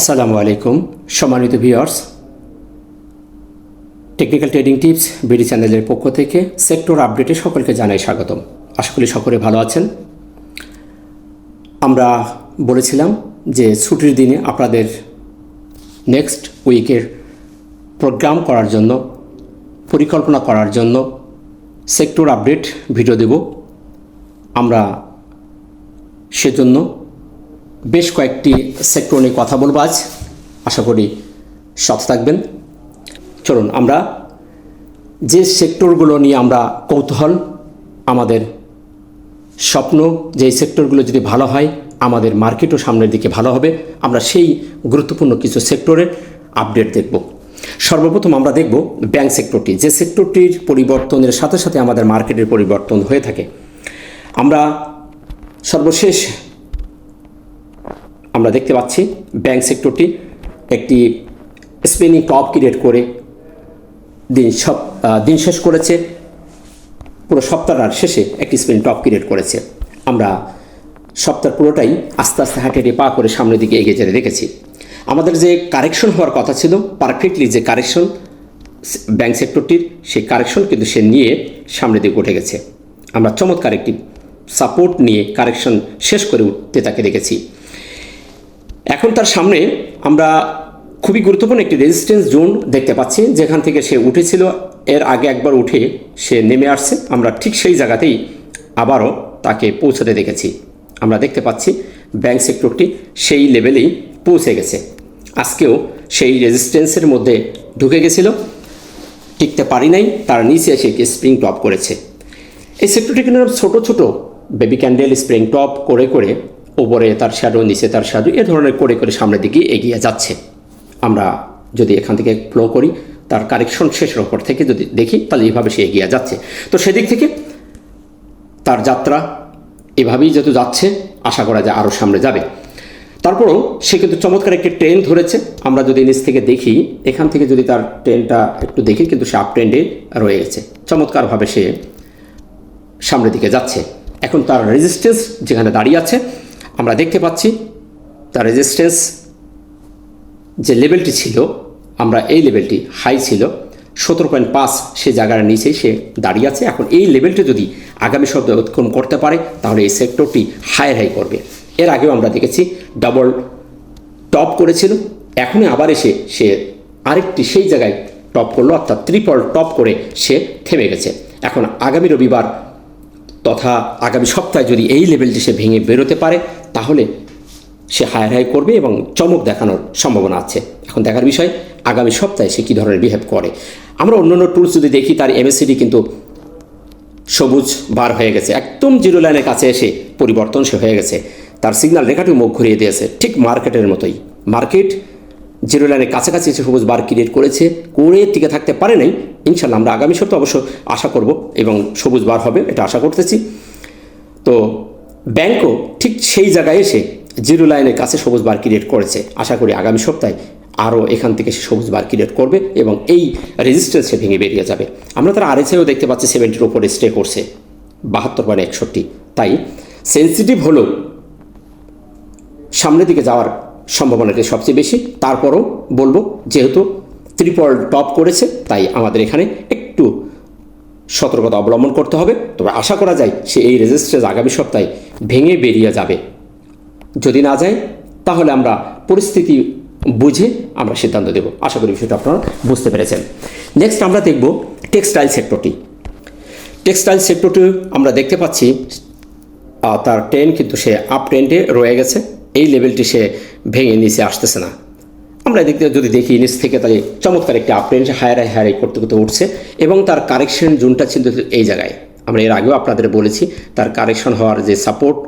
আসসালামু আলাইকুম সম্মানিত viewers, technical trading tips BD চ্যানেলের পক্ষ থেকে সেক্টর আপডেটে সকলকে জানাই স্বাগতম। আশা করি সকলে ভালো আছেন। আমরা বলেছিলাম যে ছুটির দিনে আপনাদের নেক্সট উইকের প্রোগ্রাম করার জন্য, পরিকল্পনা করার জন্য সেক্টর আপডেট ভিডিও দেব। আমরা সেজন্য বেশ কয়েকটি সেক্টর নিয়ে কথা বলবো আজ। আশা করি সাথে থাকবেন। চলুন আমরা যে সেক্টরগুলো নিয়ে আমরা কৌতূহল, আমাদের স্বপ্ন, যে সেক্টরগুলো যদি ভালো হয় আমাদের মার্কেটও সামনের দিকে ভালো হবে, আমরা সেই গুরুত্বপূর্ণ কিছু সেক্টরের আপডেট দেখব। সর্বপ্রথম আমরা দেখব ব্যাংক সেক্টরটি, যে সেক্টরটির পরিবর্তনের সাথে সাথে আমাদের মার্কেটের পরিবর্তন হয়ে থাকে। আমরা সর্বশেষ আমরা দেখতে পাচ্ছি ব্যাংক সেক্টরটি একটি স্পিনিং টপ ক্রিয়েট করে দিন শেষ করেছে। পুরো সপ্তাহের শেষে একটি স্পিনিং টপ ক্রিয়েট করেছে। আমরা সপ্তাহ পুরোটাই আস্তে আস্তে হাঁটিয়ে পা করে সামনের দিকে এগিয়ে যেতে দেখেছি। আমাদের যে কারেকশন হওয়ার কথা ছিল, পারফেক্টলি যে কারেকশন ব্যাংক সেক্টরটির, সেই কারেকশন কিন্তু সে নিয়ে সামনের দিকে উঠে গেছে। আমরা চমৎকার একটি সাপোর্ট নিয়ে কারেকশন শেষ করে উঠতে তাকে দেখেছি। এখন তার সামনে আমরা খুবই গুরুত্বপূর্ণ একটি রেজিস্ট্যান্স জোন দেখতে পাচ্ছি, যেখান থেকে সে উঠেছিল। এর আগে একবার উঠে সে নেমে আসছে। আমরা ঠিক সেই জায়গাতেই আবারও তাকে পৌঁছাতে দেখেছি। আমরা দেখতে পাচ্ছি ব্যাংক সেক্টরটি সেই লেভেলেই পৌঁছে গেছে। আজকেও সেই রেজিস্ট্যান্সের মধ্যে ঢুকে গেছিল, টিকতে পারি নাই, তার নিচে এসে স্প্রিং টপ করেছে। এই সেক্টরটি কিন্তু ছোটো ছোটো বেবি ক্যান্ডেল স্প্রিং টপ করে করে উপরে তার শ্যাডো, নিচে তার শ্যাডো, এ ধরনের করে করে সামনের দিকে এগিয়ে যাচ্ছে। আমরা যদি এখান থেকে ফ্লো করি, তার কারেকশন শেষের ওপর থেকে যদি দেখি, তাহলে এইভাবে সে এগিয়ে যাচ্ছে। তো সেদিক থেকে তার যাত্রা এভাবেই যেহেতু যাচ্ছে, আশা করা যায় আরও সামনে যাবে। তারপরেও সে কিন্তু চমৎকার একটি ট্রেন ধরেছে। আমরা যদি নিচ থেকে দেখি, এখান থেকে যদি তার ট্রেনটা একটু দেখি, কিন্তু সে আপ ট্রেন্ডে রয়ে গেছে। চমৎকারভাবে সে সামনের দিকে যাচ্ছে। এখন তার রেজিস্ট্যান্স যেখানে দাঁড়িয়ে আছে, আমরা দেখতে পাচ্ছি তার রেজিস্ট্যান্স যে লেভেলটি ছিল, আমরা এই লেভেলটি হাই ছিল 17.5, সে জায়গার নিচেই সে দাঁড়িয়ে আছে। এখন এই লেভেলটি যদি আগামী সপ্তাহে অতিক্রম করতে পারে, তাহলে এই সেক্টরটি হায়ার হাই করবে। এর আগেও আমরা দেখেছি ডাবল টপ করেছিল, এখনই আবার এসে সে আরেকটি সেই জায়গায় টপ করলো, অর্থাৎ ট্রিপল টপ করে সে থেমে গেছে। এখন আগামী রবিবার তথা আগামী সপ্তাহে যদি এই লেভেলটি সে ভেঙে বেরোতে পারে, তাহলে সে হায়ার হাই করবে এবং চমক দেখানোর সম্ভাবনা আছে। এখন দেখার বিষয় আগামী সপ্তাহে সে কী ধরনের বিহেভ করে। আমরা অন্যান্য টুলস যদি দেখি, তার এমএসিডি কিন্তু সবুজ বার হয়ে গেছে, একদম জিরো লাইনের কাছে এসে পরিবর্তন সে হয়ে গেছে। তার সিগন্যাল রেখাটিও মুখ ঘুরিয়ে দিয়েছে, ঠিক মার্কেটের মতোই। মার্কেট জিরো লাইনের কাছাকাছি এসে সবুজ বার ক্রিয়েট করেছে, করে টিকে থাকতে পারে নাই। ইনশাল্লাহ আমরা আগামী সপ্তাহে অবশ্য আশা করব এবং সবুজ বার হবে, এটা আশা করতেছি। তো ব্যাংকও ঠিক সেই জায়গায় এসে জিরো লাইনের কাছে সবুজ বার ক্রিয়েট করেছে। আশা করি আগামী সপ্তাহে আরও এখান থেকে সে সবুজ বার ক্রিয়েট করবে এবং এই রেজিস্ট্যান্সে ভেঙে বেরিয়ে যাবে। আমরা তার আরএসআইও দেখতে পাচ্ছি 70-র উপরে স্টে করছে, 72.61। তাই সেন্সিটিভ হলেও সামনের দিকে যাওয়ার সম্ভাবনাটি সবচেয়ে বেশি। তারপরও বলবো, যেহেতু ট্রিপল টপ করেছে, তাই আমাদের এখানে একটু সতর্কতা অবলম্বন করতে হবে। তবে আশা করা যায় সে এই রেজিস্ট্যান্স আগামী সপ্তাহে ভেঙে বেরিয়ে যাবে। যদি না যায়, তাহলে আমরা পরিস্থিতি বুঝে আমরা সিদ্ধান্ত দেব। আশা করি বিষয়টা আপনারা বুঝতে পেরেছেন। নেক্সট আমরা দেখব টেক্সটাইল সেক্টরটি। টেক্সটাইল সেক্টরটি আমরা দেখতে পাচ্ছি তার ট্রেন কিন্তু সে আপ ট্রেন্ডে রয়ে গেছে। এই লেভেলটি সে ভেঙে নিচে আসতেছে না। আমরা যদি দেখি নিচ থেকে, তাহলে চমৎকার একটি আপ ট্রেন্ড হায়ার করতে করতে উঠছে এবং তার কারেকশন জোনটা ছিল এই জায়গায়। আমরা এর আগেও আপনাদের বলেছি তার কারেকশন হওয়ার যে সাপোর্ট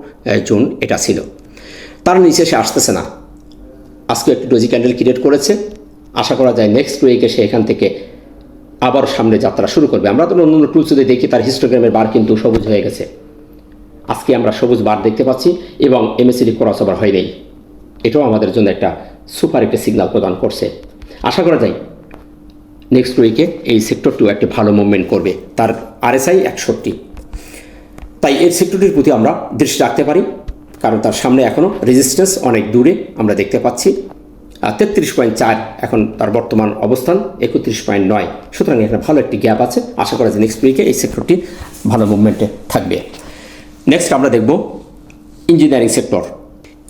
জোন এটা ছিল। তার নিচে সে আসতেছে না। আজকে একটি ডোজি ক্যান্ডেল ক্রিয়েট করেছে। আশা করা যায় নেক্সট উইকে সে এখান থেকে আবার সামনে যাত্রা শুরু করবে। আমরা তো অন্য টুলস যদি দেখি, তার হিস্টোগ্রামের বার কিন্তু সবুজ হয়ে গেছে। আজকে আমরা সবুজ বার দেখতে পাচ্ছি এবং এমএসিডি ক্রস ওভার হয় নাই। এটাও আমাদের জন্য একটা সুপার একটি সিগন্যাল প্রদান করছে। আশা করা যায় নেক্সট উইকে এই সেক্টরটিও একটি ভালো মুভমেন্ট করবে। তার আরএসআই 61। তাই এই সেক্টরটির প্রতি আমরা দৃষ্টি রাখতে পারি, কারণ তার সামনে এখনও রেজিস্ট্যান্স অনেক দূরে আমরা দেখতে পাচ্ছি। 33.4, এখন তার বর্তমান অবস্থান 31.9। সুতরাং এখানে ভালো একটি গ্যাপ আছে। আশা করা যায় নেক্সট উইকে এই সেক্টরটি ভালো মুভমেন্টে থাকবে। নেক্সট আমরা দেখব ইঞ্জিনিয়ারিং সেক্টর।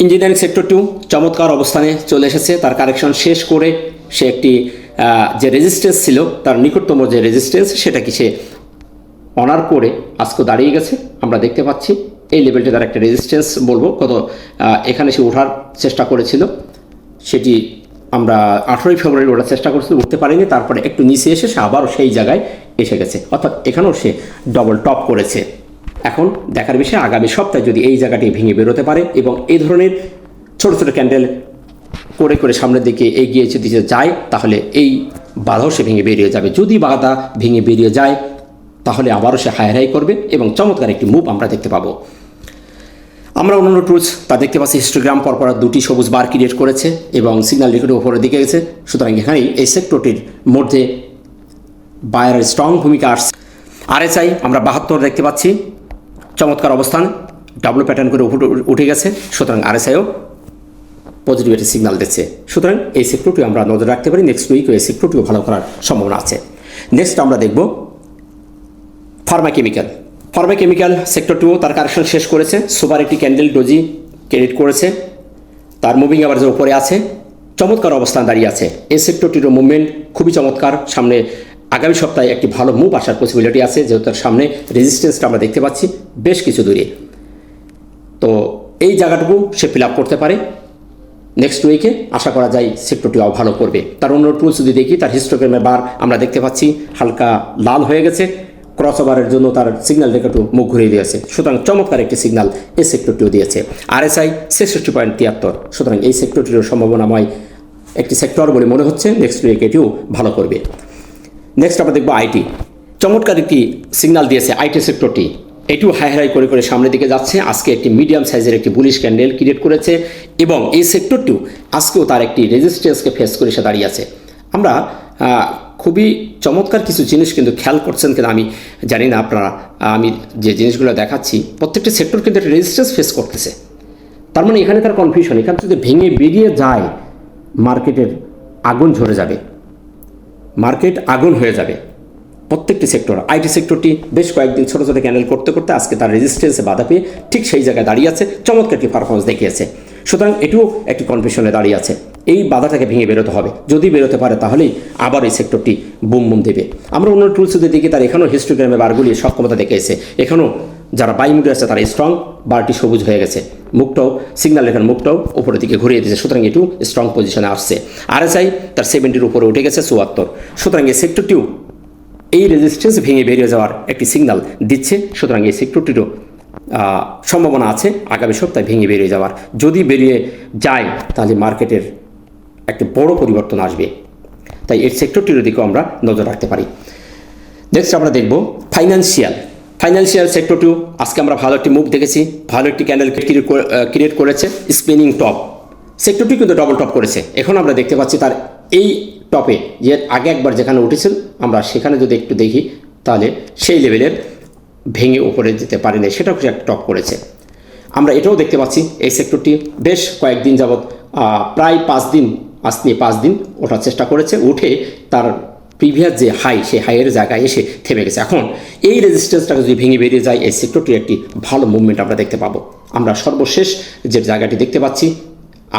ইঞ্জিনিয়ারিং সেক্টরটিও চমৎকার অবস্থানে চলে এসেছে। তার কারেকশন শেষ করে সে একটি যে রেজিস্ট্যান্স ছিল, তার নিকটতম যে রেজিস্ট্যান্স, সেটাকে সে অনার করে আজকে দাঁড়িয়ে গেছে। আমরা দেখতে পাচ্ছি এই লেভেলটি তার একটা রেজিস্ট্যান্স বলবো। এখানে সে ওঠার চেষ্টা করেছিল, সেটি আমরা 18ই ফেব্রুয়ারি ওঠার চেষ্টা করেছিল, উঠতে পারেনি। তারপরে একটু নিচে এসে সে আবারও সেই জায়গায় এসে গেছে, অর্থাৎ এখানেও সে ডবল টপ করেছে। এখন দেখার বিষয় আগামী সপ্তাহে যদি এই জায়গাটি ভেঙে বেরোতে পারে এবং এই ধরনের ছোট ছোট ক্যান্ডেল করে করে সামনের দিকে এগিয়ে দিতে যায়, তাহলে এই বাধাও সে ভেঙে বেরিয়ে যাবে। যদি বাধা ভেঙে বেরিয়ে যায় তাহলে আবারও সে হাই করবে এবং চমৎকার একটি মুভ আমরা দেখতে পাবো। আমরা অন্যান্য টুলস তা দেখতে পাচ্ছি। হিস্টোগ্রাম পরপর দুটি সবুজ বার ক্রিয়েট করেছে এবং সিগন্যাল রেখে উপরের দিকে গেছে। সুতরাং এখানেই এই সেক্টরটির মধ্যে বায়ারের স্ট্রং ভূমিকা আসছে। RSI আমরা 72 দেখতে পাচ্ছি, চমৎকার অবস্থান, ডাব্লু প্যাটার্ন করে উঠে গেছে। সুতরাং RSIও পজিটিভ একটি সিগন্যাল দিচ্ছে। সুতরাং এই সেক্টরটিও আমরা নজর রাখতে পারি। নেক্সট উইকেও এই সেক্টরটিও ভালো করার সম্ভাবনা আছে। নেক্সট আমরা দেখব ফার্মাকেমিক্যাল সেক্টরটিও তার কারেকশন শেষ করেছে। সুপার একটি ক্যান্ডেল ডোজি ক্রেডিট করেছে, তার মুভিং অ্যাভারেজের উপরে আছে, চমৎকার অবস্থান দাঁড়িয়ে আছে। এই সেক্টরটিরও মুভমেন্ট খুবই চমৎকার। সামনে আগামী সপ্তাহে একটি ভালো মুভ আসার পসিবিলিটি আছে, যেহেতু তার সামনে রেজিস্ট্যান্সটা আমরা দেখতে পাচ্ছি বেশ কিছু দূরে। তো এই জায়গাটুকু সে ফিল আপ করতে পারে। নেক্সট উইকে আশা করা যায় সেক্টরটিও ভালো করবে। তার অন্য টুলস যদি দেখি, তার হিস্টোগ্রামের বার আমরা দেখতে পাচ্ছি হালকা লাল হয়ে গেছে। ক্রস ওভারের জন্য তার সিগন্যাল রেখাটু মুখ ঘুরিয়ে দিয়েছে। সুতরাং চমৎকার একটি সিগন্যাল এই সেক্টরটিও দিয়েছে। RSI 66.73। সুতরাং এই সেক্টরটিরও সম্ভাবনাময় একটি সেক্টর বলে মনে হচ্ছে। নেক্সট উইকে এটিও ভালো করবে। নেক্সট আমরা দেখব আইটি। চমৎকার একটি সিগন্যাল দিয়েছে আইটি সেক্টরটি। এটিও হাই করে করে সামনের দিকে যাচ্ছে। আজকে একটি মিডিয়াম সাইজের একটি বুলিশ ক্যান্ডেল ক্রিয়েট করেছে এবং এই সেক্টরটিও আজকেও তার একটি রেজিস্ট্যান্সকে ফেস করে সে দাঁড়িয়ে আছে। আমরা খুবই চমৎকার কিছু জিনিস কিন্তু খেয়াল করছেন কিনা আমি জানি না আপনারা। আমি যে জিনিসগুলো দেখাচ্ছি প্রত্যেকটি সেক্টর কিন্তু একটা রেজিস্ট্যান্স ফেস করতেছে। তার মানে এখানে তার কনফিউশন, এখান থেকে যদি ভেঙে বেরিয়ে যায় মার্কেটের আগুন ঝরে যাবে, মার্কেট আগুন হয়ে যাবে। প্রত্যেকটি সেক্টর, আইটি সেক্টরটি বেশ কয়েকদিন ছোটো ছোটো ক্যান্ডেল করতে করতে আজকে তার রেজিস্ট্যান্সে বাধা পেয়ে ঠিক সেই জায়গায় দাঁড়িয়ে আছে, চমৎকার একটি পারফরমেন্স দেখিয়েছে। সুতরাং এটিও একটি কনফিউশনে দাঁড়িয়ে আছে। এই বাধাটাকে ভেঙে বেরোতে হবে। যদি বেরোতে পারে তাহলেই আবার এই সেক্টরটি বুম দেবে। আমরা অন্য টুলস যদি দেখি, তার এখানেও হিস্টোগ্রামে বারগুলি সক্ষমতা দেখিয়েছে। এখানেও যারা বাই মুডে আছে তারা স্ট্রং, বারটি সবুজ হয়ে গেছে, মুখটাও সিগন্যাল রেখার মুখটাও উপরের দিকে ঘুরিয়ে দিয়েছে। সুতরাং এটিও স্ট্রং পজিশনে আসছে। RSI তার 70-র উপরে উঠে গেছে 74। সুতরাং এই সেক্টরটিও এই রেজিস্ট্যান্স ভেঙে বেরিয়ে যাওয়ার একটি সিগন্যাল দিচ্ছে। সুতরাং এই সেক্টরটিরও সম্ভাবনা আছে আগামী সপ্তাহে ভেঙে বেরিয়ে যাওয়ার। যদি বেরিয়ে যায় তাহলে মার্কেটের একটি বড় পরিবর্তন আসবে। তাই এই সেক্টরটির দিকেও আমরা নজর রাখতে পারি। নেক্সট আমরা দেখব ফাইন্যান্সিয়াল সেক্টরটিও আজকে আমরা ভালো একটি মুভ দেখেছি, ভালো একটি ক্যান্ডেল ক্রিয়েট করেছে। স্পিনিং টপ সেক্টরটি কিন্তু ডবল টপ করেছে। এখন আমরা দেখতে পাচ্ছি তার এই টপে যে আগে একবার যেখানে উঠেছিল, আমরা সেখানে যদি একটু দেখি তাহলে সেই লেভেলের ভেঙে উপরে যেতে পারেনি, সেটাও একটা টপ করেছে। আমরা এটাও দেখতে পাচ্ছি এই সেক্টরটি বেশ কয়েকদিন যাবৎ প্রায় 5 দিন, আজ নিয়ে 5 দিন ওঠার চেষ্টা করেছে, উঠে তার প্রিভিয়াস যে হাই, সেই হাইয়ের জায়গায় এসে থেমে গেছে। এখন এই রেজিস্ট্যান্সটাকে যদি ভেঙে বেরিয়ে যায়, এই সেক্টরটির একটি ভালো মুভমেন্ট আমরা দেখতে পাবো। আমরা সর্বশেষ যে জায়গাটি দেখতে পাচ্ছি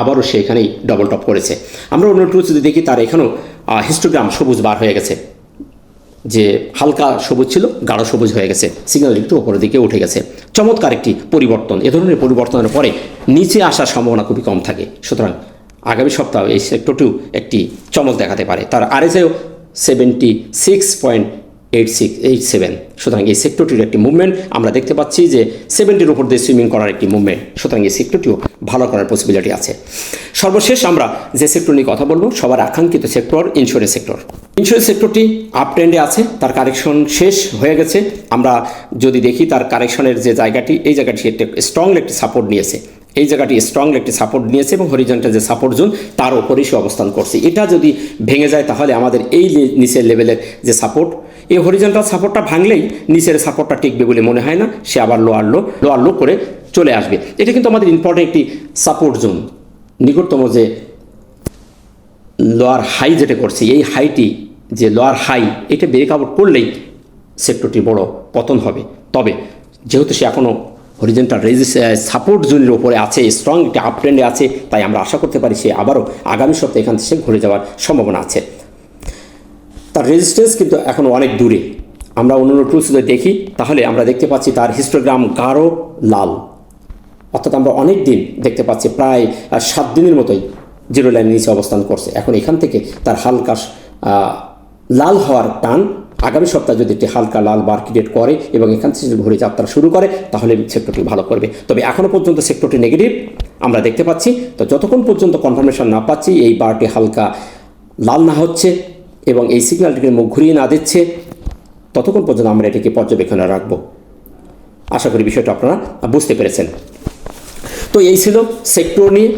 আবারও সে এখানেই ডবল টপ করেছে। আমরা অন্য টুলস যদি দেখি, তার এখানেও হিস্টোগ্রাম সবুজ বার হয়ে গেছে, যে হালকা সবুজ ছিল গাঢ় সবুজ হয়ে গেছে, সিগন্যাল একটু উপরের দিকে উঠে গেছে। চমৎকার একটি পরিবর্তন। এ ধরনের পরিবর্তনের পরে নিচে আসার সম্ভাবনা খুবই কম থাকে। সুতরাং আগামী সপ্তাহে এই সেক্টরটিও একটি চমক দেখাতে পারে। তার RSIও 76.87। সুতরাং এই সেক্টরটির একটি মুভমেন্ট আমরা দেখতে পাচ্ছি যে 70-র উপর দিয়ে সুইমিং করার একটি মুভমেন্ট। সুতরাং এই সেক্টরটিও ভালো করার পসিবিলিটি আছে। সর্বশেষ আমরা যে সেক্টর নিয়ে কথা বলবো, সবার আকাঙ্ক্ষিত সেক্টর ইন্স্যুরেন্স সেক্টর। ইন্স্যুরেন্স সেক্টরটি আপ ট্রেন্ডে আছে, তার কারেকশন শেষ হয়ে গেছে। আমরা যদি দেখি তার কারেকশনের যে জায়গাটি, এই জায়গাটি একটা স্ট্রং একটি সাপোর্ট নিয়েছে, এই জায়গাটি স্ট্রং একটি সাপোর্ট নিয়েছে এবং হরিজন্টাল যে সাপোর্ট জোন তার উপরেই সে অবস্থান করছে। এটা যদি ভেঙে যায় তাহলে আমাদের এই নিচের লেভেলের যে সাপোর্ট, এই হরিজন্টাল সাপোর্টটা ভাঙলেই নিচের সাপোর্টটা টিকবে বলে মনে হয় না। সে আবার লোয়ার লো করে চলে আসবে। এটা কিন্তু আমাদের ইম্পর্টেন্ট একটি সাপোর্ট জোন। নিকটতম যে লোয়ার হাই যেটা করছে, এই হাইটি যে লোয়ার হাই এটা ব্রেকআউট করলেই সেক্টরটি বড় পতন হবে। তবে যেহেতু সে এখনও হরিজেন্টাল সাপোর্ট জোনের উপরে আছে, স্ট্রং একটা আপ ট্রেন্ডে আছে, তাই আমরা আশা করতে পারি সে আবারও আগামী সপ্তাহে এখান থেকে ঘুরে যাওয়ার সম্ভাবনা আছে। তার রেজিস্ট্যান্স কিন্তু এখন অনেক দূরে। আমরা অন্য টুলস যদি দেখি তাহলে আমরা দেখতে পাচ্ছি তার হিস্টোগ্রাম গাঢ় লাল, অর্থাৎ আমরা অনেক দিন দেখতে পাচ্ছি প্রায় 7 দিনের মতোই জিরো লাইনের নিচে অবস্থান করছে। এখন এখান থেকে তার হালকা লাল হওয়ার টান, আগামী সপ্তাহে যদি একটি হালকা লাল বার ক্রিয়েট করে এবং এখান থেকে যদি ঘুরে যাত্রা শুরু করে তাহলে সেক্টরটি ভালো করবে। তবে এখনও পর্যন্ত সেক্টরটি নেগেটিভ আমরা দেখতে পাচ্ছি। তো যতক্ষণ পর্যন্ত কনফার্মেশন না পাচ্ছি এই বারটি হালকা লাল না হচ্ছে এবং এই সিগন্যালটিকে মুখ ঘুরিয়ে না দিচ্ছে, ততক্ষণ পর্যন্ত আমরা এটিকে পর্যবেক্ষণে রাখবো। আশা করি বিষয়টা আপনারা বুঝতে পেরেছেন। তো এই ছিল সেক্টর নিয়ে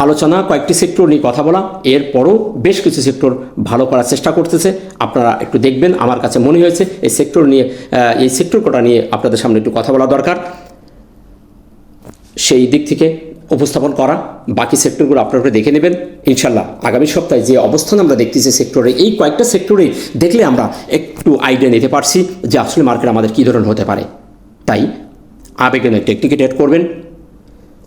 আলোচনা, কয়েকটি সেক্টর নিয়ে কথা বলা। এরপরও বেশ কিছু সেক্টর ভালো করার চেষ্টা করতেছে, আপনারা একটু দেখবেন। আমার কাছে মনে হয়েছে এই সেক্টর কটা নিয়ে আপনাদের সামনে একটু কথা বলা দরকার, সেই দিক থেকে উপস্থাপন করা। বাকি সেক্টরগুলো আপনারা দেখে নেবেন ইনশাল্লাহ। আগামী সপ্তাহে যে অবস্থান আমরা দেখতেছি সেক্টরে, এই কয়েকটা সেক্টরে দেখলে আমরা একটু আইডিয়া নিতে পারছি যে আসলে মার্কেট আমাদের কী ধরনের হতে পারে। তাই আবেগে নয়, টেকনিকে ট্রেড করবেন,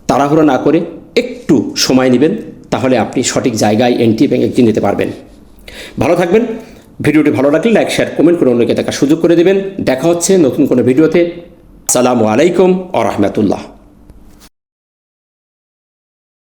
তাড়াহুড়ো না করে একটু সময় নেবেন, তাহলে আপনি সঠিক জায়গায় এন্ট্রি এবং এক্সিট নিতে পারবেন। ভালো থাকবেন। ভিডিওটি ভালো লাগলে লাইক, শেয়ার, কমেন্ট করে অন্যকে দেখার সুযোগ করে দেবেন। দেখা হচ্ছে নতুন কোনো ভিডিওতে। আসসালামু আলাইকুম ওয়া রাহমাতুল্লাহ।